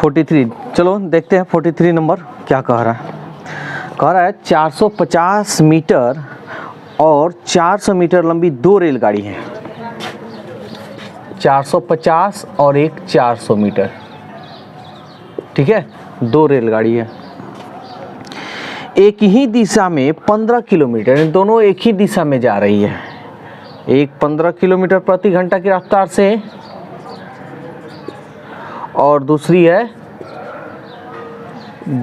43। चलो देखते हैं 43 नंबर क्या कह रहा है। कह रहा है 450 मीटर और 400 मीटर लंबी दो रेलगाड़ी हैं। 450 और एक 400 मीटर, ठीक है, दो रेलगाड़ी है। एक ही दिशा में 15 किलोमीटर, दोनों एक ही दिशा में जा रही है। एक 15 किलोमीटर प्रति घंटा की रफ्तार से और दूसरी है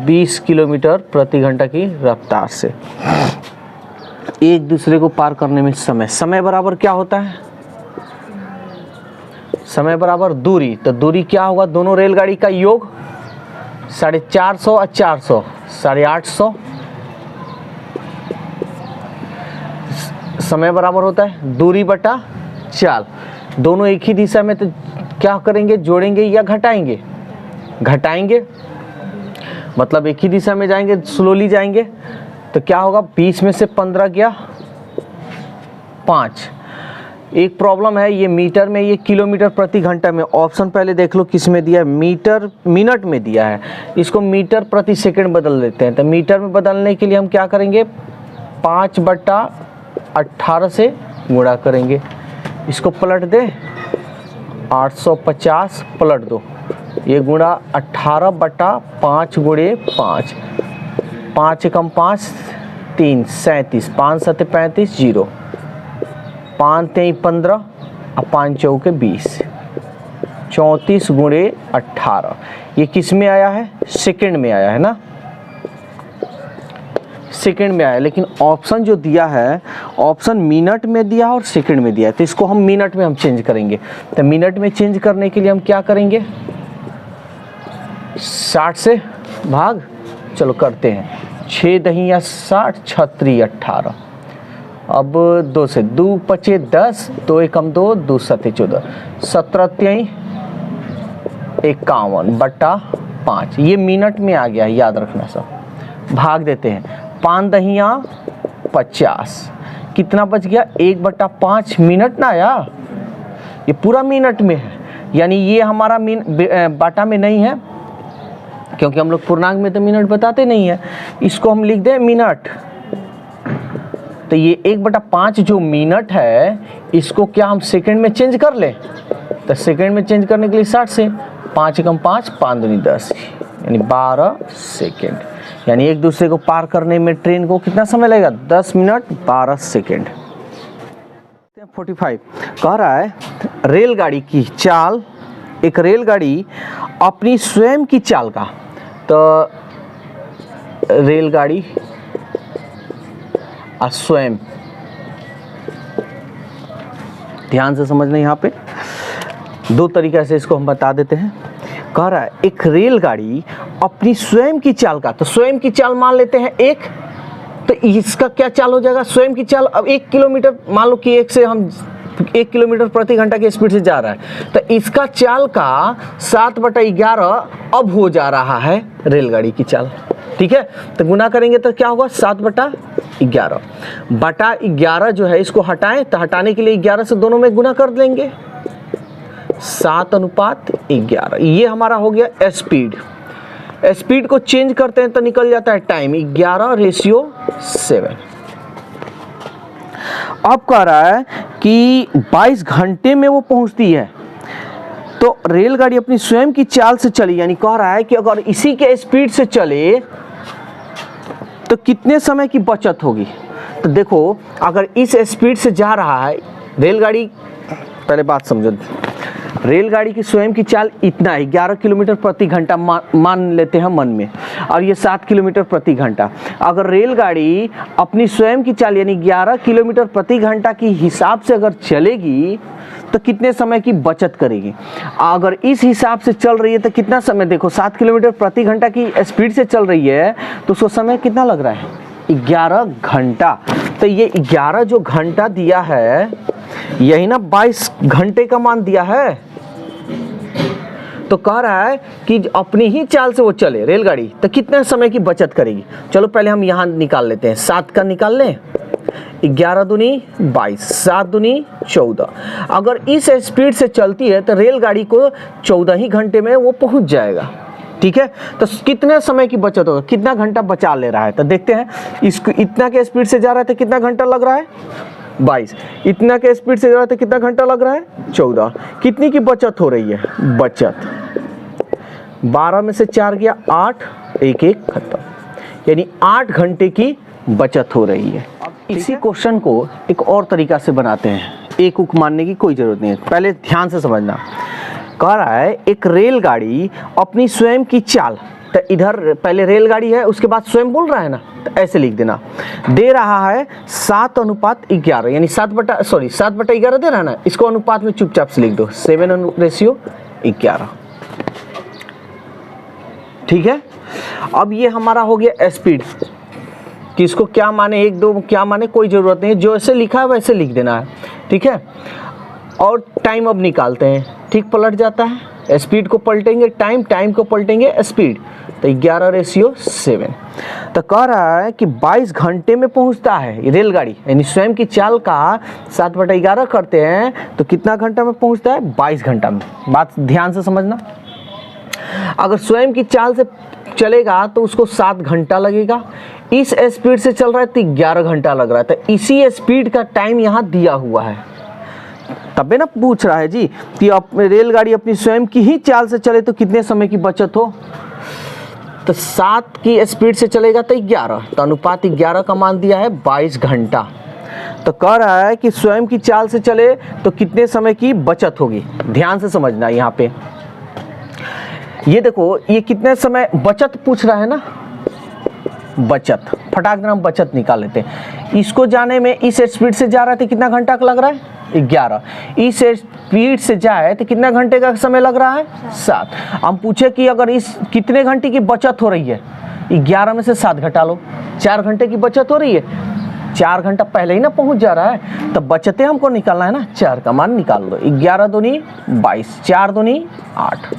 20 किलोमीटर प्रति घंटा की रफ्तार से। एक दूसरे को पार करने में समय बराबर क्या होता है? समय बराबर दूरी। तो दूरी क्या होगा? दोनों रेलगाड़ी का योग 450 और 400, 850। समय बराबर होता है दूरी बटा चाल। दोनों एक ही दिशा में, तो क्या करेंगे? जोड़ेंगे या घटाएंगे? घटाएंगे, मतलब एक ही दिशा में जाएंगे, स्लोली जाएंगे। तो क्या होगा? 20 में से 15 गया 5। एक प्रॉब्लम है, ये मीटर में, ये किलोमीटर प्रति घंटा में। ऑप्शन पहले देख लो किस में दिया है, मीटर मिनट में दिया है। इसको मीटर प्रति सेकंड बदल देते हैं। तो मीटर में बदलने के लिए हम क्या करेंगे? 5/18 से गुणा करेंगे। इसको पलट दे, 850 पलट दो, ये गुणा 18/5 गुणे 5। 5 एकम 5, 3 37, 5 7 35, 0, 5 3 15 और 5 चौके 20, 34 गुणे 18। ये किस में आया है? सेकंड में आया है ना, सेकंड में आया। लेकिन ऑप्शन जो दिया है, ऑप्शन मिनट में दिया और सेकंड में दिया है। तो इसको हम मिनट में हम चेंज करेंगे। तो मिनट में चेंज करने के लिए हम क्या करेंगे? 60 से भाग, चलो करते हैं। 6 दहिया 60, 36 18। अब 2 से 2 पचे 10, 2 एकम 2, 2 सते 14, 17 3 51/5। ये मिनट में आ गया, याद रखना सब। भाग देते हैं, 5 दहिया 50, कितना बच गया? 1/5 मिनट ना आया, ये पूरा मिनट में है। यानी ये हमारा बाटा में नहीं है, क्योंकि हम लोग पूर्णांक में तो मिनट बताते नहीं है। इसको हम लिख दें मिनट। तो ये 1/5 जो मिनट है, इसको क्या हम सेकंड में चेंज कर लें? तो सेकंड में चेंज करने के लिए 60 से 5 एकम 5, 5 दूनी 10, यानी 12 सेकंड। यानी एक दूसरे को पार करने में ट्रेन को कितना समय लगेगा? 10 मिनट 12 सेकंड। 45 कह रहा है रेलगाड़ी की चाल, एक रेलगाड़ी अपनी स्वयं की चाल का। तो रेलगाड़ी स्वयं, ध्यान से समझना, यहाँ पे दो तरीके से इसको हम बता देते हैं। कह रहा है एक रेलगाड़ी अपनी स्वयं की चाल का। तो स्वयं की चाल मान लेते हैं 1, तो इसका क्या चाल हो जाएगा? स्वयं की चाल। अब 1 किलोमीटर मान लो कि 1 से हम 1 किलोमीटर प्रति घंटा की स्पीड से जा रहा है, तो इसका चाल का 7/11 अब हो जा रहा है रेलगाड़ी की चाल, ठीक है। तो गुना करेंगे तो क्या होगा? 7/11 जो है, इसको हटाएं, तो हटाने के लिए 11 से दोनों में गुना कर देंगे, 7/11। ये हमारा हो गया स्पीड। स्पीड को चेंज करते हैं तो निकल जाता है टाइम, 11:7। अब कह रहा है कि 22 घंटे में वो पहुंचती है। तो रेलगाड़ी अपनी स्वयं की चाल से चली, यानी कह रहा है कि अगर इसी के स्पीड से चले तो कितने समय की बचत होगी। तो देखो, अगर इस स्पीड से जा रहा है रेलगाड़ी, पहले बात समझो, रेलगाड़ी की स्वयं की चाल इतना है, 11 किलोमीटर प्रति घंटा मान लेते हैं मन में, और ये 7 किलोमीटर प्रति घंटा। अगर रेलगाड़ी अपनी स्वयं की चाल यानी 11 किलोमीटर प्रति घंटा की हिसाब से अगर चलेगी तो कितने समय की बचत करेगी। अगर इस हिसाब से चल रही है तो कितना समय, देखो 7 किलोमीटर प्रति घंटा की स्पीड से चल रही है, तो उसको समय कितना लग रहा है? 11 घंटा। तो ये 11 जो घंटा दिया है, यही ना 22 घंटे का मान दिया है। तो कह रहा है कि अपनी ही चाल से वो चले रेलगाड़ी तो कितने समय की बचत करेगी। चलो पहले हम यहाँ निकाल लेते हैं, 7 का निकाल लें, 11 दूनी 22, 7 दूनी 14। अगर इस स्पीड से चलती है तो रेलगाड़ी को 14 ही घंटे में वो पहुंच जाएगा, ठीक है। तो कितने समय की बचत होगा, कितना घंटा बचा ले रहा है, तो देखते हैं। इसको इतना के स्पीड से जा रहा है तो कितना घंटा लग रहा है 22, इतना के स्पीड से जा रहा है तो कितना घंटा लग रहा है 14। कितनी की बचत हो रही है, बचत 12 में से 4 गया 8, 1 1 खत्म, यानी 8 घंटे की बचत हो रही है। अब इसी क्वेश्चन को एक और तरीका से बनाते हैं, एक उक मानने की कोई जरूरत नहीं है, पहले ध्यान से समझना। कह रहा है एक रेलगाड़ी अपनी स्वयं की चाल, तो इधर पहले रेलगाड़ी है उसके बाद स्वयं बोल रहा है ना, तो ऐसे लिख देना। दे रहा है 7:11, यानी 7/11 दे रहा है ना, इसको अनुपात में चुपचाप से लिख दो 7:11। ठीक है। अब ये हमारा हो गया स्पीड, कि इसको क्या माने 1 2 क्या माने कोई जरूरत नहीं है, जो ऐसे लिखा है वैसे लिख देना है। ठीक है। और टाइम अब निकालते हैं, ठीक पलट जाता है, स्पीड को पलटेंगे टाइम को पलटेंगे स्पीड, तो 11:7। तो कह रहा है कि 22 घंटे में पहुंचता है रेलगाड़ी, यानी स्वयं की चाल का 7/11 करते हैं तो कितना घंटा में पहुंचता है, 22 घंटा में। बात ध्यान से समझना। अगर स्वयं की चाल से चलेगा तो उसको 7 घंटा लगेगा, इस स्पीड से चल रहा है तो 11 घंटा लग रहा है, तो इसी स्पीड का टाइम यहाँ दिया हुआ है। तबे ना पूछ रहा है जी कि रेलगाड़ी अपनी स्वयं की ही चाल से चले तो कितने समय की बचत हो, तो 7 की स्पीड से चलेगा तो 11, तो अनुपात 11 का मान दिया है 22 घंटा। तो कह रहा है कि स्वयं की चाल से चले तो कितने समय की बचत होगी, ध्यान से समझना। यहाँ पे ये देखो, ये कितने समय बचत पूछ रहा है ना, बचत फटाक से हम बचत निकाल लेते हैं। इसको जाने में इस स्पीड से जा रहा है तो कितना घंटा का लग रहा है 11, इस स्पीड से जाए तो कितना घंटे का समय लग रहा है 7। हम पूछे कि अगर इस कितने घंटे की बचत हो रही है, 11 में से 7 घटा लो, 4 घंटे की बचत हो रही है, 4 घंटा पहले ही ना पहुंच जा रहा है, तो बचतें हमको निकालना है ना, 4 का मान निकाल दो, 11 दूनी 22, 4 दूनी 8।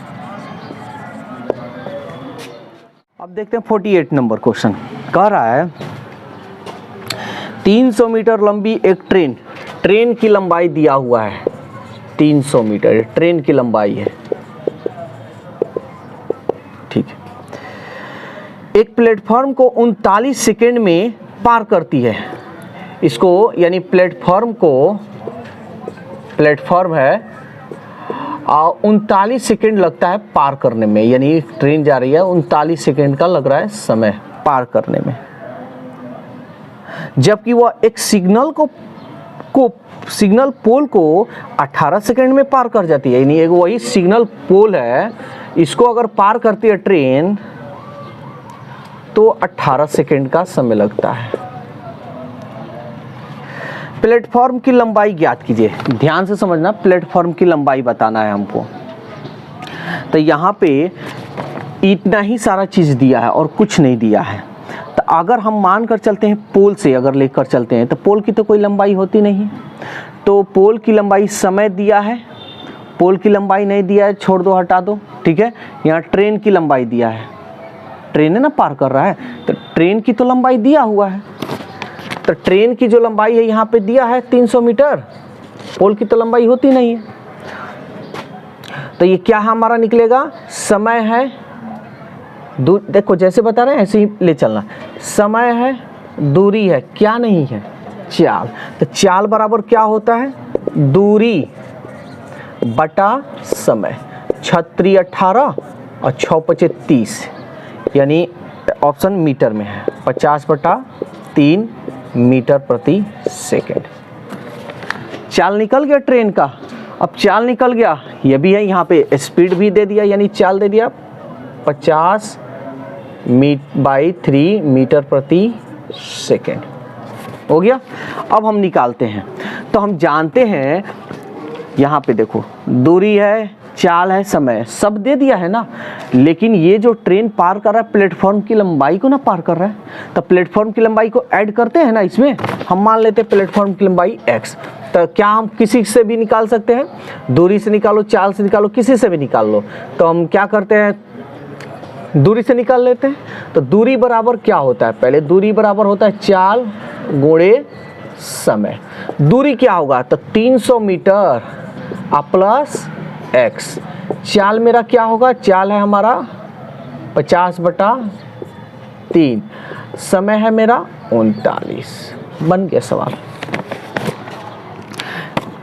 अब देखते हैं 48 नंबर क्वेश्चन। कह रहा है 300 मीटर लंबी एक ट्रेन की लंबाई दिया हुआ है, 300 मीटर ट्रेन की लंबाई है। ठीक है। एक प्लेटफॉर्म को 39 सेकेंड में पार करती है। इसको यानी प्लेटफॉर्म है 39 सेकेंड लगता है पार करने में, यानी ट्रेन जा रही है 39 सेकेंड का लग रहा है समय पार करने में, जबकि वह एक सिग्नल पोल को 18 सेकेंड में पार कर जाती है। यानी एक वही सिग्नल पोल है, इसको अगर पार करती है ट्रेन तो 18 सेकेंड का समय लगता है। प्लेटफॉर्म की लंबाई ज्ञात कीजिए, ध्यान से समझना, प्लेटफॉर्म की लंबाई बताना है हमको। तो यहाँ पे इतना ही सारा चीज़ दिया है और कुछ नहीं दिया है। तो अगर हम मान कर चलते हैं, पोल से अगर लेकर चलते हैं, तो पोल की तो कोई लंबाई होती नहीं, तो पोल की लंबाई समय दिया है, पोल की लंबाई नहीं दिया है, छोड़ दो, हटा दो। ठीक है। यहाँ ट्रेन की लंबाई दिया है, ट्रेन है ना पार कर रहा है, तो ट्रेन की तो लंबाई दिया हुआ है, तो ट्रेन की जो लंबाई है यहाँ पे दिया है 300 मीटर, पोल की तो लंबाई होती नहीं है। तो ये क्या हमारा निकलेगा, समय है, देखो जैसे बता रहे हैं ऐसे ही ले चलना, समय है, दूरी है, क्या नहीं है, चाल। तो चाल बराबर क्या होता है, दूरी बटा समय, 6 18 और 6 5 30, यानी ऑप्शन मीटर में है, 50/3 मीटर प्रति सेकेंड। चाल निकल गया ट्रेन का। अब चाल निकल गया, ये भी है, यहाँ पे स्पीड भी दे दिया, यानी चाल दे दिया 50/3 मीटर प्रति सेकेंड हो गया। अब हम निकालते हैं, तो हम जानते हैं यहाँ पे देखो, दूरी है, चाल है, समय, सब दे दिया है ना, लेकिन ये जो ट्रेन पार कर रहा है प्लेटफॉर्म की लंबाई को ना पार कर रहा है, तो प्लेटफॉर्म की लंबाई को ऐड करते हैं ना इसमें, हम मान लेते हैं प्लेटफॉर्म की लंबाई x। तो क्या हम किसी से भी निकाल सकते हैं, दूरी से निकालो, चाल से निकालो, किसी से भी निकाल लो। तो हम क्या करते हैं, दूरी से निकाल लेते हैं। तो दूरी बराबर क्या होता है, पहले दूरी बराबर होता है चाल गुणे समय। दूरी क्या होगा, तो 300 मीटर प्लस x। चाल मेरा क्या होगा, चाल है हमारा 50/3, समय है मेरा 39। बन गया सवाल।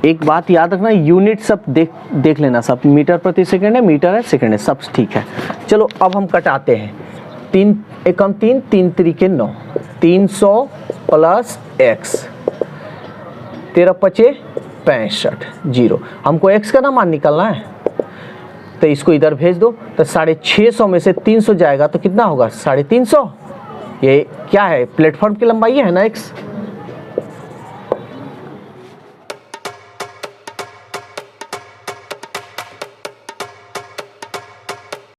एक बात याद रखना, यूनिट सब देख लेना, सब मीटर प्रति सेकंड है, मीटर है, सेकंड है, सब ठीक है। चलो अब हम कटाते हैं। 3 एकम 3, 3 त्रिके 9, 300 प्लस x, 13 पचे 65, 0। हमको x का ना मान निकालना है, तो इसको इधर भेज दो। तो 650 में से 300 जाएगा तो कितना होगा? 350। ये क्या है? प्लेटफॉर्म की लंबाई है ना x।